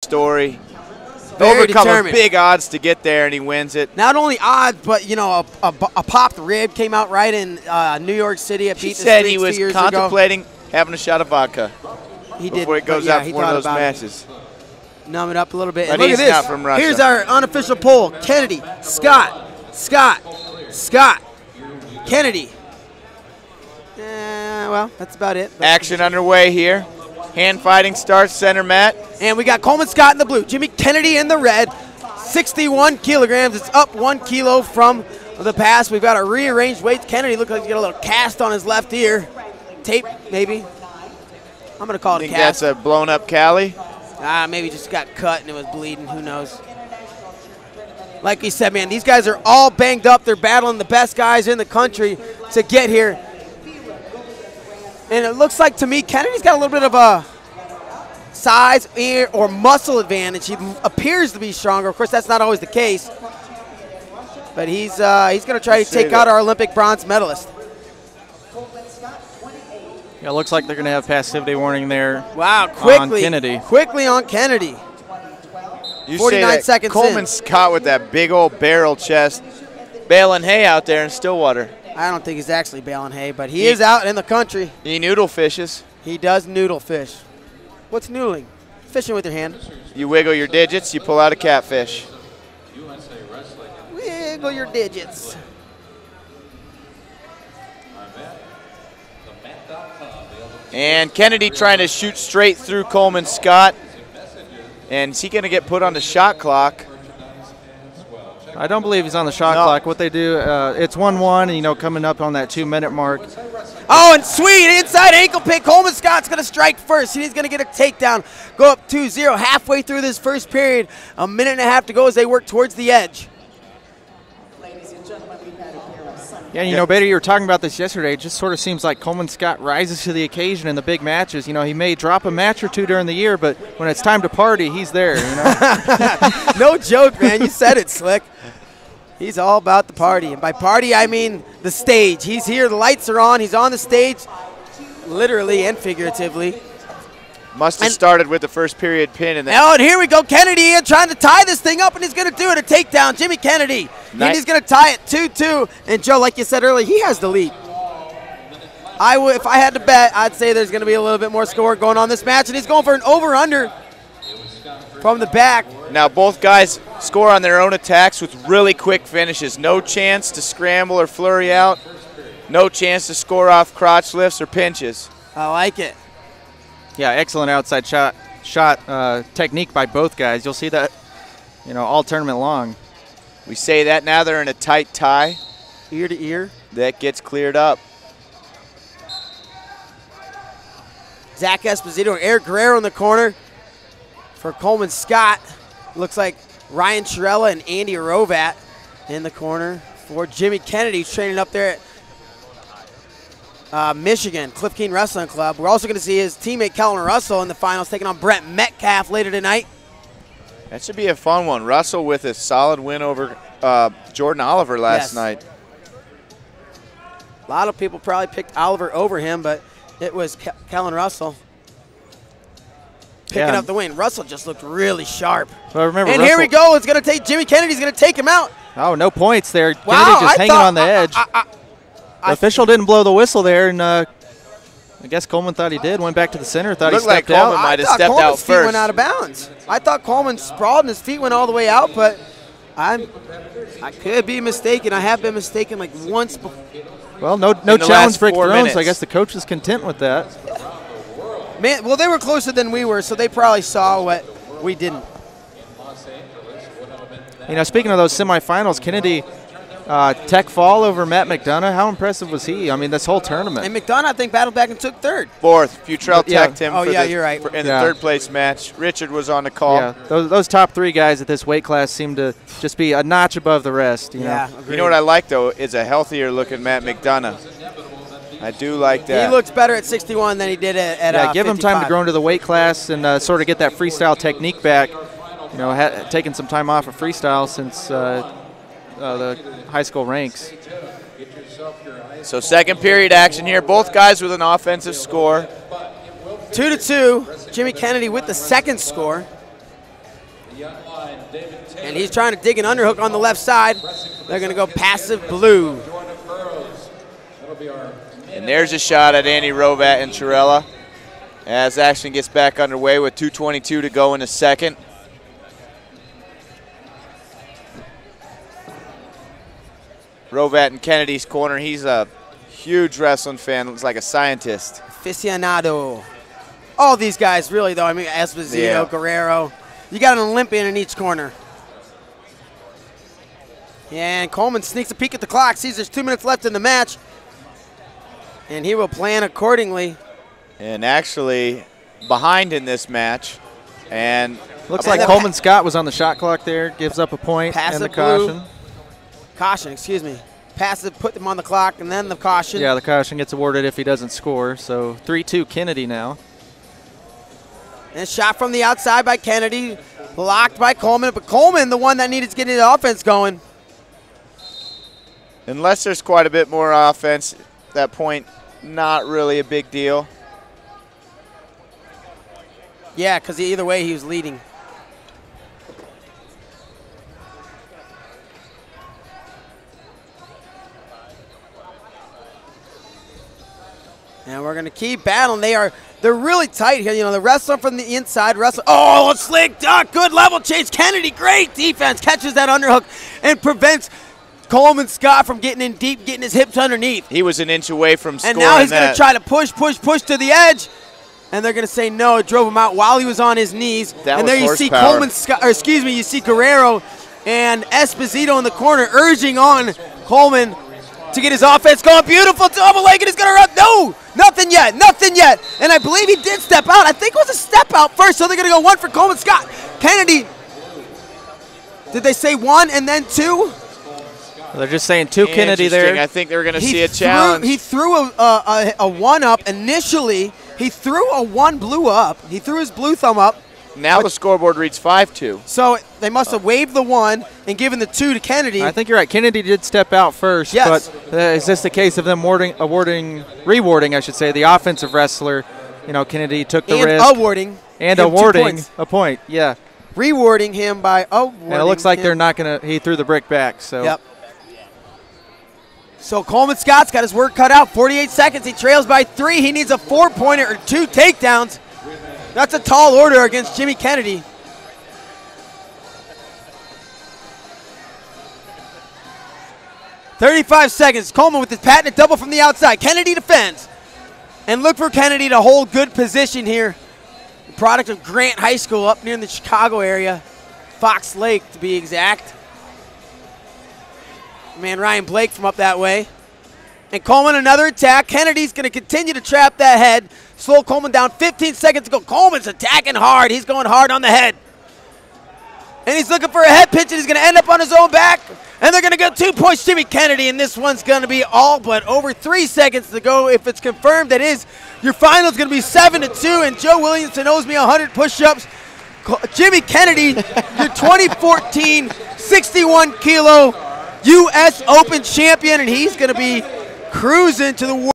story. Very Overcome determined. big odds to get there, and he wins it. Not only odds, but, you know, a popped rib came out right in New York City. He said he was contemplating having a shot of vodka before he goes out for one of those matches. Numb it up a little bit. But And look he's at this. not from Russia. Here's our unofficial poll. Kennedy, Scott, Kennedy. Well, that's about it. Action underway here. Hand fighting starts, center mat. And we got Coleman Scott in the blue, Jimmy Kennedy in the red. 61 kilograms. It's up 1 kilo from the past. We've got a rearranged weights. Kennedy looks like he's got a little cast on his left ear. Tape, maybe. I'm going to call it a cast. That's a blown up Cali. Maybe just got cut and it was bleeding. Who knows? Like we said, man, these guys are all banged up. They're battling the best guys in the country to get here. And it looks like to me, Kennedy's got a little bit of a size or muscle advantage. He appears to be stronger. Of course, that's not always the case. But he's going to try to take out our Olympic bronze medalist. Yeah, it looks like they're going to have passivity warning there. Wow, quickly. On Kennedy. Quickly on Kennedy. You 49 seconds Coleman in. Scott with that big old barrel chest, baling hay out there in Stillwater. I don't think he's actually baling hay, but he is out in the country. He noodle fishes. He does noodle fish. What's noodling? Fishing with your hand. You wiggle your digits, you pull out a catfish. Wiggle your digits. And Kennedy trying to shoot straight through Coleman Scott. And is he going to get put on the shot clock? I don't believe he's on the shot clock. What they do, it's 1-1, and, you know, coming up on that 2-minute mark. Oh, and sweet, inside ankle pick. Coleman Scott's going to strike first. He's going to get a takedown, go up 2-0 halfway through this first period. A minute and a half to go as they work towards the edge. Yeah, you know, Bader, you were talking about this yesterday. It just sort of seems like Coleman Scott rises to the occasion in the big matches. You know, he may drop a match or two during the year, but when it's time to party, he's there, you know? No joke, man. You said it, Slick. He's all about the party. And by party, I mean the stage. He's here. The lights are on. He's on the stage, literally and figuratively. Must have started with the first period pin. And and here we go. Kennedy trying to tie this thing up, and he's going to do it. A takedown. Jimmy Kennedy. And he's going to tie it 2-2. And, Joe, like you said earlier, he has the lead. If I had to bet, I'd say there's going to be a little bit more score going on this match. And he's going for an over-under from the back. Now both guys score on their own attacks with really quick finishes. No chance to scramble or flurry out. No chance to score off crotch lifts or pinches. I like it. Yeah, excellent outside shot technique by both guys. You'll see that, you know, all tournament long. We say that now they're in a tight tie. Ear to ear. That gets cleared up. Zach Esposito and Eric Guerrero in the corner for Coleman Scott. Looks like Ryan Chirella and Andy Rovat in the corner for Jimmy Kennedy, training up there at Michigan, Cliff King Wrestling Club. We're also going to see his teammate Calvin Russell in the finals, taking on Brent Metcalf later tonight. That should be a fun one. Russell with a solid win over Jordan Oliver last night. A lot of people probably picked Oliver over him, but it was Calvin Russell picking up the win. Russell just looked really sharp. Well, remember, and here we go. It's going to take Jimmy Kennedy's going to take him out. Oh, no points there. Wow, Kennedy just hanging on the edge. The official didn't blow the whistle there, and I guess Coleman thought he did. Went back to the center, thought he stepped out. Coleman might have stepped Coleman's out feet first. Went out of bounds. I thought Coleman sprawled and his feet went all the way out, but I could be mistaken. I have been mistaken like once before. Well, no challenge break thrown, so I guess the coach is content with that. Man, well, they were closer than we were, so they probably saw what we didn't. You know, speaking of those semifinals, Kennedy tech fall over Matt McDonough. How impressive was he? I mean, this whole tournament. And McDonough, I think, battled back and took third. Fourth. Futrell teched him you're right. in the third place match. Richard was on the call. Yeah, those top three guys at this weight class seem to just be a notch above the rest. You know? You know what I like, though, is a healthier looking Matt McDonough. I do like that. He looks better at 61 than he did at give 55. him time to grow into the weight class and sort of get that freestyle technique back. You know, taking some time off of freestyle since the high school ranks. So second period action here. Both guys with an offensive score. 2-2. Jimmy Kennedy with the second score. And he's trying to dig an underhook on the left side. They're going to go passive blue. And there's a shot at Andy Rovat and Chirella as action gets back underway with 2:22 to go in the second. Rovat in Kennedy's corner. He's a huge wrestling fan. Looks like a scientist. Aficionado. All these guys, really, though. I mean, Esposito, Guerrero. You got an Olympian in each corner. And Coleman sneaks a peek at the clock, sees there's 2 minutes left in the match, and he will plan accordingly. And actually behind in this match. And looks like Coleman Scott was on the shot clock there, gives up a point and the caution. Caution, excuse me. Passive, put them on the clock, and then the caution. Yeah, the caution gets awarded if he doesn't score. So 3-2 Kennedy now. And shot from the outside by Kennedy, blocked by Coleman, but Coleman, the one that needed to get the offense going. Unless there's quite a bit more offense, that point, not really a big deal. Yeah, because either way, he was leading. And we're going to keep battling. They're really tight here. You know, the wrestler from the inside, oh, a slick duck, good level change. Kennedy, great defense, catches that underhook and prevents Coleman Scott from getting in deep, getting his hips underneath. He was an inch away from scoring. And now he's going to try to push to the edge. And they're going to say no. It drove him out while he was on his knees. That and there you see Coleman Scott, or excuse me, you see Guerrero and Esposito in the corner urging on Coleman to get his offense going. Beautiful double leg, and he's going to run. No, nothing yet, nothing yet. And I believe he did step out. I think it was a step out first, so they're going to go one for Coleman Scott. Kennedy, did they say one and then two? Well, they're just saying two Kennedy there. I think they're going to see a challenge. He threw a one up initially. He threw a one blue up. He threw his blue thumb up. Now the scoreboard reads 5-2. So they must have waved the one and given the two to Kennedy. I think you're right. Kennedy did step out first. Yes. But is this the case of them rewarding, I should say, the offensive wrestler? You know, Kennedy took the risk. Awarding a point. Yeah. Rewarding him by awarding. And it looks like they're not going to. He threw the brick back. So. Yep. So Coleman Scott's got his work cut out. 48 seconds. He trails by 3. He needs a 4-pointer or 2 takedowns. That's a tall order against Jimmy Kennedy. .35 seconds. Coleman with his patented double from the outside. Kennedy defends. And look for Kennedy to hold good position here. Product of Grant High School up near the Chicago area. Fox Lake to be exact. Man, Ryan Blake from up that way. And Coleman, another attack. Kennedy's going to continue to trap that head. Slow Coleman down. 15 seconds to go. Coleman's attacking hard. He's going hard on the head. And he's looking for a head pinch, and he's going to end up on his own back. And they're going to go 2 points, Jimmy Kennedy, and this one's going to be all but over 3 seconds to go. If it's confirmed, that is, your final is going to be 7-2, and Joe Williamson owes me 100 push-ups. Jimmy Kennedy, your 2014 61-kilo U.S. Open champion, and he's going to be cruising to the world.